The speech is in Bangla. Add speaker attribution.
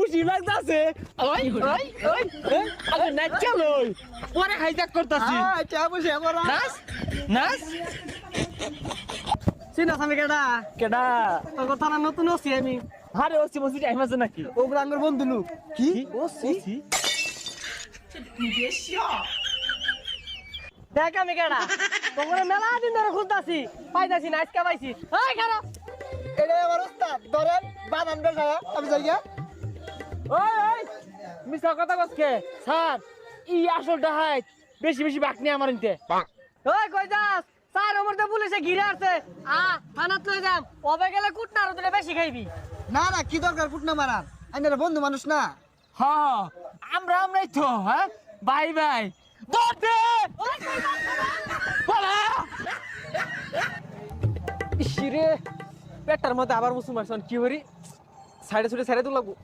Speaker 1: খুশি লাগতাছে ওই ওই ওই আরে নাচা লই পরে হাইজ্যাক করতাছি
Speaker 2: আচ্ছা বসে আমরা
Speaker 1: নাচ নাচ
Speaker 2: চিনা আমি কেডা
Speaker 1: কেডা
Speaker 2: তোর কথা না নতুন আছি আমি
Speaker 1: আরে ওসি মসি টাইম আছে নাকি
Speaker 2: ওগুলো আমার বন্ধু লোক কি
Speaker 1: ওসি
Speaker 2: দেখ আমি কেডা তোমরা মেলা দিন ধরে খুঁজতাছি পাইতাছি না আজকে পাইছি এই খারাপ এটা আমার ওস্তাদ ধরেন বাদাম বেসায়া আমি যাই গিয়া
Speaker 1: ওই ওই মিছা কথা কসকে স্যার ই আসলটা হাই বেশি বেশি বাকনি আমার ইনতে
Speaker 2: ওই কই যাস স্যার আমার তো পুলিশে ঘিরে আছে থানাত লই যাম ওবে গেলে কুটনা আর তোরে বেশি খাইবি না না কি দরকার কুটনা মারার আইনারা বন্ধু মানুষ না
Speaker 1: হ্যাঁ আমরাই তো হ্যাঁ বাই বাই দৌড়তে বলা
Speaker 2: ইসিরে পেটার মধ্যে আবার মুসলমান কি করি সাইডে ছুটে সাইডে তো লাগবো